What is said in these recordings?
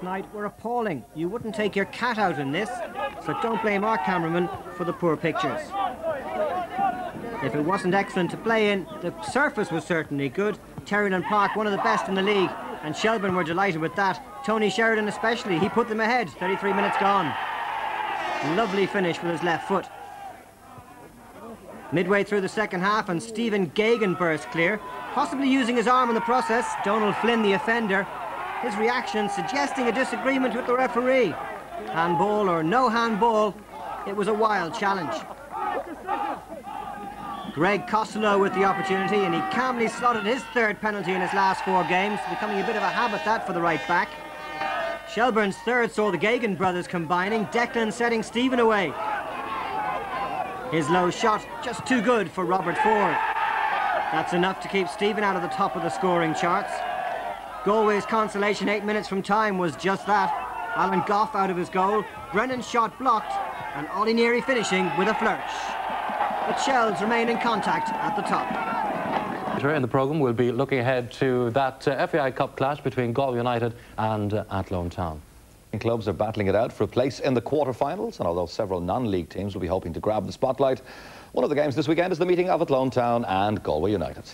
night were appalling. You wouldn't take your cat out in this, so don't blame our cameraman for the poor pictures. If it wasn't excellent to play in, the surface was certainly good. Terryland Park, one of the best in the league, and Shelburne were delighted with that. Tony Sheridan especially, he put them ahead, 33 minutes gone. Lovely finish with his left foot. Midway through the second half and Stephen Gagan burst clear, possibly using his arm in the process. Donald Flynn, the offender, his reaction suggesting a disagreement with the referee. Handball or no handball, it was a wild challenge. Greg Costello with the opportunity, and he calmly slotted his third penalty in his last 4 games, becoming a bit of a habit that for the right back. Shelburne's third saw the Gagan brothers combining, Declan setting Stephen away. His low shot just too good for Robert Ford. That's enough to keep Stephen out of the top of the scoring charts. Galway's consolation 8 minutes from time was just that. Alan Goff out of his goal, Brennan's shot blocked, and Ollie Neary finishing with a flourish. But Shells remain in contact at the top. Later in the programme, we'll be looking ahead to that FAI Cup clash between Galway United and Athlone Town. Clubs are battling it out for a place in the quarter-finals, and although several non-league teams will be hoping to grab the spotlight, one of the games this weekend is the meeting of Athlone Town and Galway United.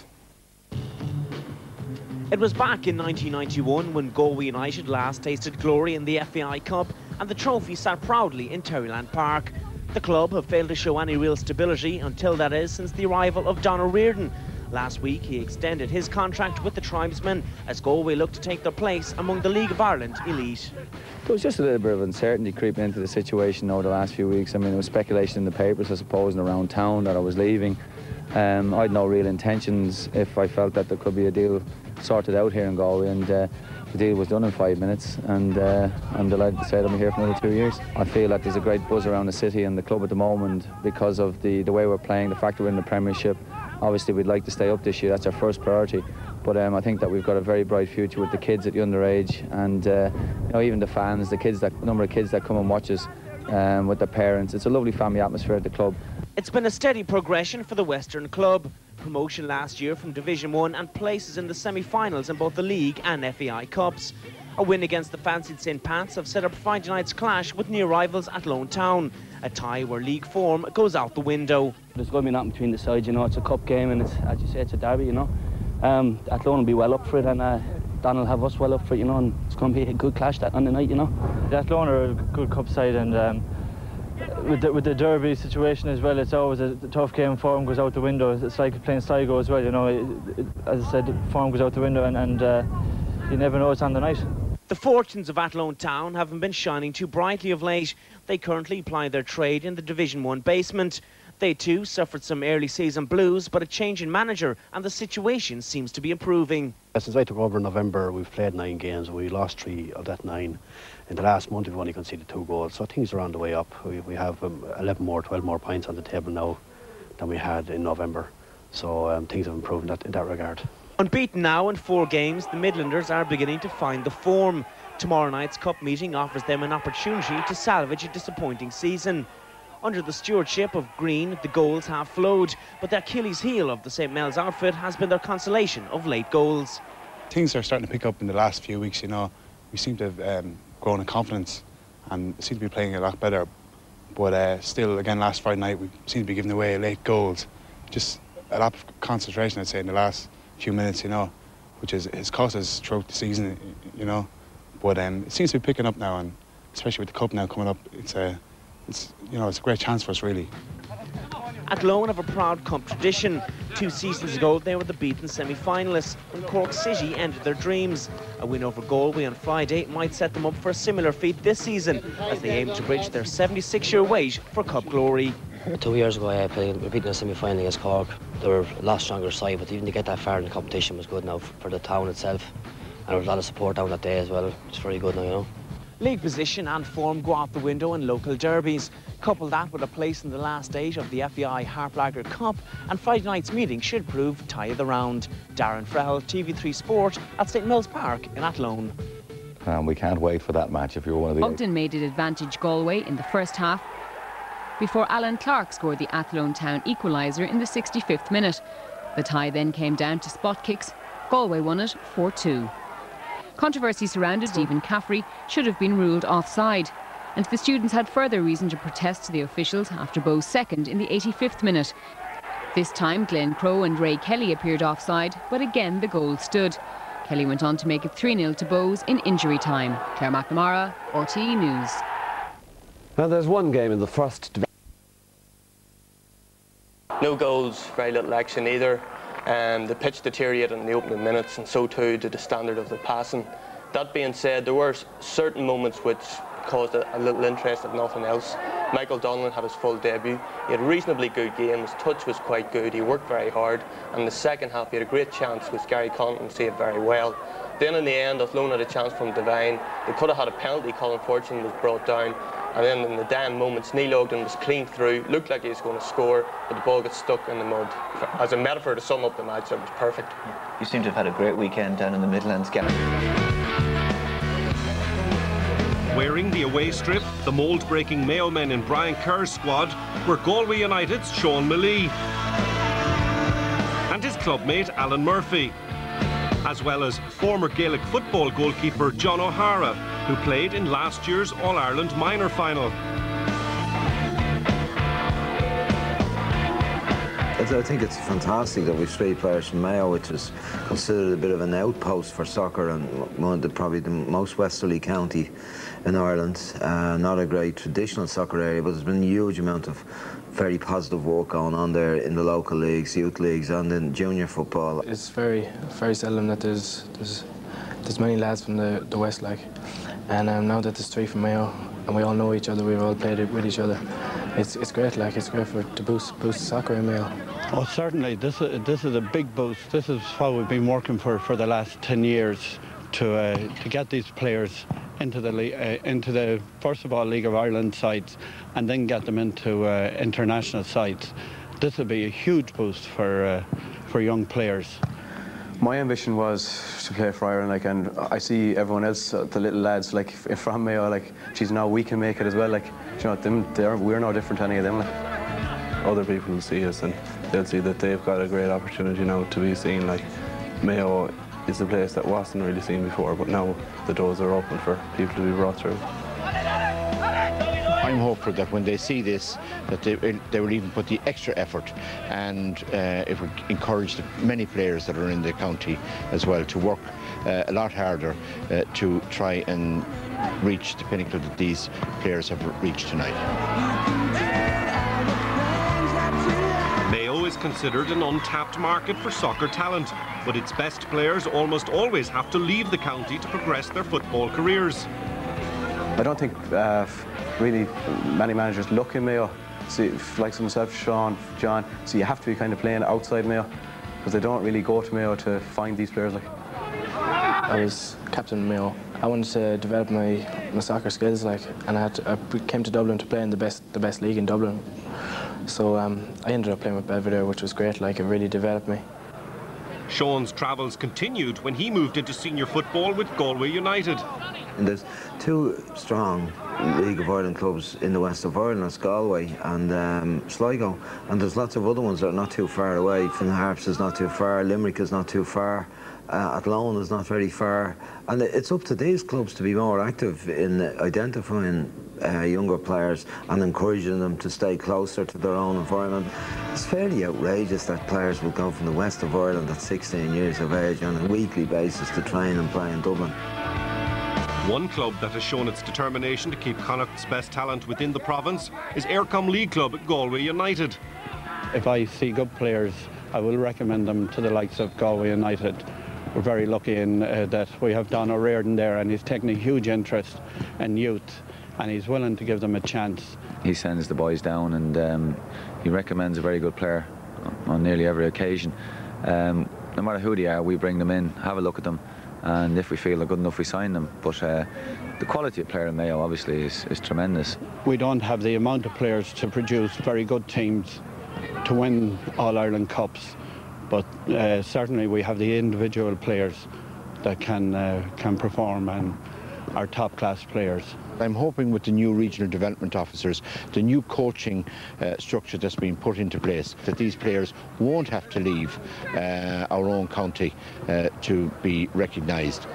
It was back in 1991 when Galway United last tasted glory in the FAI Cup, and the trophy sat proudly in Terryland Park. The club have failed to show any real stability until, that is, since the arrival of Donald Reardon. Last week he extended his contract with the Tribesmen as Galway looked to take their place among the League of Ireland elite. There was just a little bit of uncertainty creeping into the situation over the last few weeks. I mean, there was speculation in the papers, I suppose, and around town that I was leaving. I had no real intentions if I felt that there could be a deal sorted out here in Galway, and the deal was done in 5 minutes, and I'm delighted to say that I'm here for another 2 years. I feel that there's a great buzz around the city and the club at the moment because of the way we're playing, the fact that we're in the Premiership. Obviously we'd like to stay up this year, that's our first priority, but I think that we've got a very bright future with the kids at the underage, and you know, even the fans, the number of kids that come and watch us with their parents. It's a lovely family atmosphere at the club. It's been a steady progression for the Western club. Promotion last year from Division 1 and places in the semi-finals in both the League and FAI Cups. A win against the fancied St. Pat's have set up Friday night's clash with near rivals Athlone Town. A tie where league form goes out the window. There's going to be nothing between the sides, you know. It's a cup game and it's, as you say, it's a derby, you know. Athlone will be well up for it, and Don will have us well up for it, you know, and it's going to be a good clash that on the night, you know. The Athlone are a good cup side, and with the derby situation as well, it's always a tough game. Form goes out the window. It's like playing Sligo as well, you know. As I said, form goes out the window, and you never know it's on the night. The fortunes of Athlone Town haven't been shining too brightly of late. They currently ply their trade in the Division 1 basement. They too suffered some early season blues, but a change in manager and the situation seems to be improving. Since I took over in November, we've played 9 games and we lost 3 of that 9. In the last month we've only conceded 2 goals, so things are on the way up. We have 11 more, 12 more points on the table now than we had in November, so things have improved in that regard. Unbeaten now in 4 games, the Midlanders are beginning to find the form. Tomorrow night's cup meeting offers them an opportunity to salvage a disappointing season. Under the stewardship of Green, the goals have flowed, but the Achilles heel of the St. Mel's outfit has been their consolation of late goals. Things are starting to pick up in the last few weeks, you know. We seem to have grown in confidence and seem to be playing a lot better. But still, again, last Friday night, we seem to be giving away late goals. Just a lot of concentration, I'd say, in the last few minutes, you know, which has cost us throughout the season, you know. But it seems to be picking up now, and especially with the cup now coming up, it's you know, it's a great chance for us, really. Athlone have a proud cup tradition. 2 seasons ago, they were the beaten semi-finalists when Cork City ended their dreams. A win over Galway on Friday might set them up for a similar feat this season, as they aim to bridge their 76-year wait for cup glory. 2 years ago, we beat in a semi-final against Cork. They were a lot stronger side, but even to get that far in the competition was good now for the town itself. And there was a lot of support down that day as well. It's very good now, you know. League position and form go out the window in local derbies. Couple that with a place in the last 8 of the FAI Harplager Cup, and Friday night's meeting should prove tie of the round. Darren Frehel, TV3 Sport at St. Mel's Park in Athlone. We can't wait for that match if you're one of the... Ogden made it advantage Galway in the first half before Alan Clark scored the Athlone Town equaliser in the 65th minute. The tie then came down to spot kicks. Galway won it 4-2. Controversy surrounded Stephen Caffrey should have been ruled offside. And the students had further reason to protest to the officials after Bow's second in the 85th minute. This time Glenn Crowe and Ray Kelly appeared offside, but again the goal stood. Kelly went on to make it 3-0 to Bows in injury time. Claire McNamara, RTE News. Now there's one game in the first. No goals, very little action either. The pitch deteriorated in the opening minutes, and so too did the standard of the passing. That being said, there were certain moments which caused a little interest if nothing else. Michael Donlan had his full debut. He had a reasonably good game, his touch was quite good, he worked very hard, and in the second half he had a great chance which Gary Connaughton saved very well. Then in the end, Athlone had a chance from Devine. They could have had a penalty, Colin Fortune was brought down, and then in the dying moments Neil Ogden was clean through, looked like he was going to score, but the ball got stuck in the mud. As a metaphor to sum up the match, it was perfect. You seem to have had a great weekend down in the Midlands, Gary. Wearing the away strip, the mould-breaking Mayo men in Brian Kerr's squad were Galway United's Sean Millee and his clubmate Alan Murphy, as well as former Gaelic football goalkeeper John O'Hara, who played in last year's All-Ireland minor final. I think it's fantastic that we've 3 players from Mayo, which is considered a bit of an outpost for soccer and one of probably the most westerly county in Ireland. Not a great traditional soccer area, but there's been a huge amount of very positive work going on there in the local leagues, youth leagues and in junior football. It's very seldom that there's many lads from the west, like, and now that there's 3 from Mayo and we all know each other, we've all played it with each other. It's great, like, it's great to boost soccer in Mayo. Oh, certainly, this is a big boost. This is what we've been working for the last 10 years to get these players into the first of all League of Ireland sides and then get them into international sides. This will be a huge boost for young players. My ambition was to play for Ireland, like, and I see everyone else, the little lads, like, from Mayo, like, geez, now we can make it as well, like, you know, we're no different to any of them, like. Other people will see us and they'll see that they've got a great opportunity now to be seen. Like, Mayo is a place that wasn't really seen before, but now the doors are open for people to be brought through. I'm hopeful that when they see this, that they will even put the extra effort, and it will encourage the many players that are in the county as well to work a lot harder to try and reach the pinnacle that these players have reached tonight. Mayo is considered an untapped market for soccer talent, but its best players almost always have to leave the county to progress their football careers. I don't think really many managers look in Mayo. See, like myself, Sean, John, so you have to be kind of playing outside Mayo because they don't really go to Mayo to find these players. Like, I was captain of Mayo. I wanted to develop my soccer skills, like, and I came to Dublin to play in the best league in Dublin. So I ended up playing with Belvedere, which was great. Like, it really developed me. Sean's travels continued when he moved into senior football with Galway United. And there's 2 strong League of Ireland clubs in the west of Ireland, that's Galway and Sligo, and there's lots of other ones that are not too far away. Finn Harps is not too far, Limerick is not too far, Athlone is not very far, and it's up to these clubs to be more active in identifying younger players and encouraging them to stay closer to their own environment. It's fairly outrageous that players will go from the west of Ireland at 16 years of age on a weekly basis to train and play in Dublin. One club that has shown its determination to keep Connacht's best talent within the province is Aircom League Club at Galway United. If I see good players, I will recommend them to the likes of Galway United. We're very lucky in that we have Don O'Riordan there, and he's taken a huge interest in youth and he's willing to give them a chance. He sends the boys down and he recommends a very good player on nearly every occasion. No matter who they are, we bring them in, have a look at them, and if we feel they're good enough, we sign them. But the quality of player in Mayo obviously is tremendous. We don't have the amount of players to produce very good teams to win All-Ireland Cups, but certainly we have the individual players that can perform and are top-class players. I'm hoping with the new regional development officers, the new coaching structure that's been put into place, that these players won't have to leave our own county to be recognised.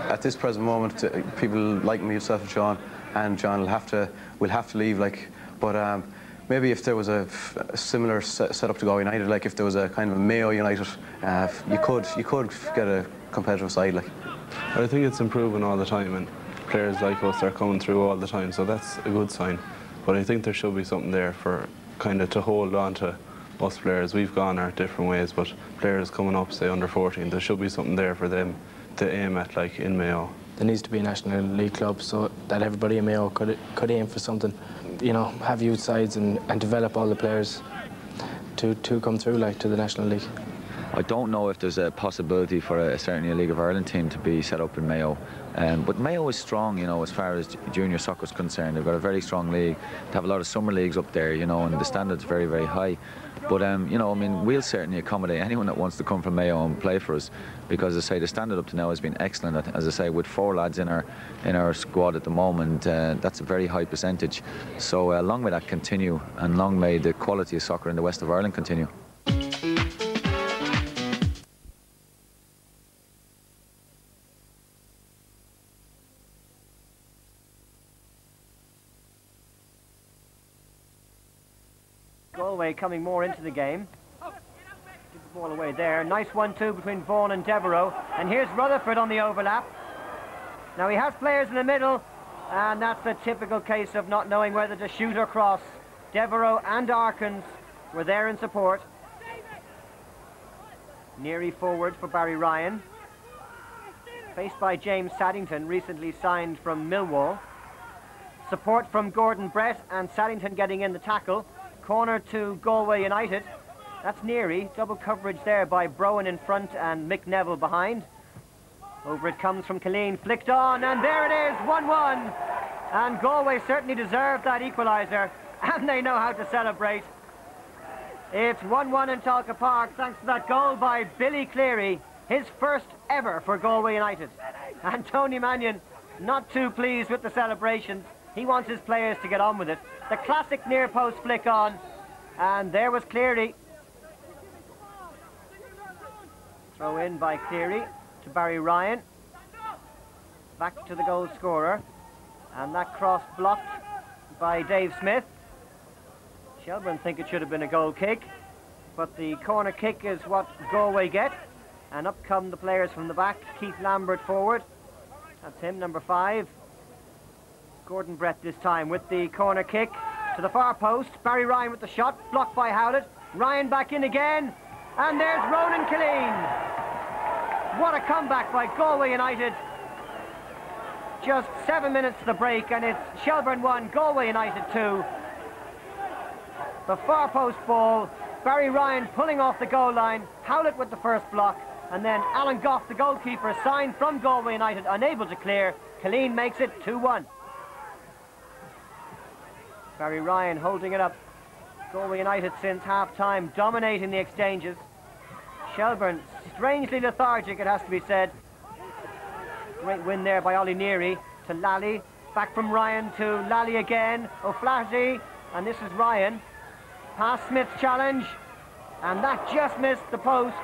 at this present moment, people like myself and John will have to leave. Like, but maybe if there was a similar setup to Galway United, like if there was a kind of a Mayo United, you could get a competitive side. Like, I think it's improving all the time, and players like us are coming through all the time, so that's a good sign. But I think there should be something there for kind of to hold on to us players. We've gone our different ways, but players coming up, say under 14, there should be something there for them to aim at, like in Mayo. There needs to be a National League club so that everybody in Mayo could aim for something. You know, have youth sides and develop all the players to come through like to the National League. I don't know if there's a possibility for certainly a League of Ireland team to be set up in Mayo. But Mayo is strong, you know, as far as junior soccer is concerned. They've got a very strong league. They have a lot of summer leagues up there, you know, and the standard's very, very high. But, you know, I mean, we'll certainly accommodate anyone that wants to come from Mayo and play for us, because, as I say, the standard up to now has been excellent. As I say, with 4 lads in our squad at the moment, that's a very high percentage. So long may that continue, and long may the quality of soccer in the west of Ireland continue. Galway coming more into the game. Give the ball away there. Nice 1-2 between Vaughan and Devereux. And here's Rutherford on the overlap. Now he has players in the middle, and that's a typical case of not knowing whether to shoot or cross. Devereux and Arkins were there in support. Neary forward for Barry Ryan. Faced by James Saddington, recently signed from Millwall. Support from Gordon Brett, and Saddington getting in the tackle. Corner to Galway United. That's Neary. Double coverage there by Browan in front and Mick Neville behind. Over it comes from Killeen, flicked on, and there it is, 1-1. And Galway certainly deserved that equaliser, and they know how to celebrate. It's 1-1 in Talca Park, thanks to that goal by Billy Cleary, his first ever for Galway United. And Tony Mannion, not too pleased with the celebrations. He wants his players to get on with it. The classic near post flick on, and there was Cleary. Throw in by Cleary to Barry Ryan. Back to the goal scorer, and that cross blocked by Dave Smith. Shelburne think it should have been a goal kick, but the corner kick is what Galway get, and up come the players from the back. Keith Lambert forward, that's him, number 5. Gordon Brett this time with the corner kick to the far post. Barry Ryan with the shot, blocked by Howlett. Ryan back in again, and there's Ronan Killeen. What a comeback by Galway United. Just 7 minutes to the break, and it's Shelburne 1, Galway United 2. The far post ball, Barry Ryan pulling off the goal line, Howlett with the first block, and then Alan Goff, the goalkeeper, signed from Galway United, unable to clear. Killeen makes it 2-1. Barry Ryan holding it up. Galway United since half-time, dominating the exchanges. Shelburne strangely lethargic, it has to be said. Great win there by Ollie Neary to Lally. Back from Ryan to Lally again. O'Flaherty, and this is Ryan. Past Smith's challenge, and that just missed the post.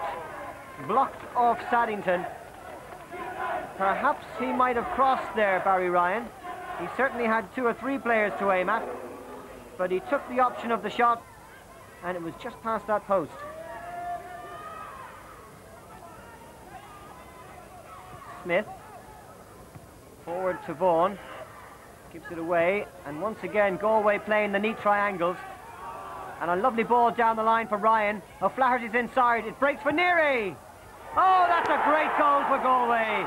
Blocked off Saddington. Perhaps he might have crossed there, Barry Ryan. He certainly had 2 or 3 players to aim at, but he took the option of the shot, and it was just past that post. Smith, forward to Vaughan, gives it away, and once again Galway playing the neat triangles, and a lovely ball down the line for Ryan. O'Flaherty's inside, it breaks for Neary. Oh, that's a great goal for Galway.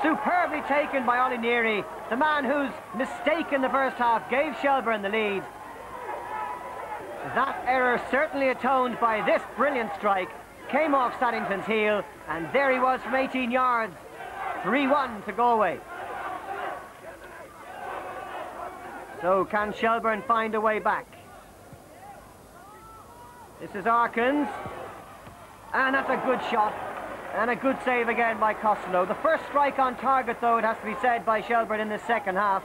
Superbly taken by Ollie Neary, the man whose mistake in the first half gave Shelburne the lead. That error certainly atoned by this brilliant strike. Came off Saddington's heel, and there he was from 18 yards. 3-1 to Galway. So can Shelburne find a way back? This is Arkins, and that's a good shot. And a good save again by Costello. The first strike on target, though, it has to be said, by Shelburne in the second half.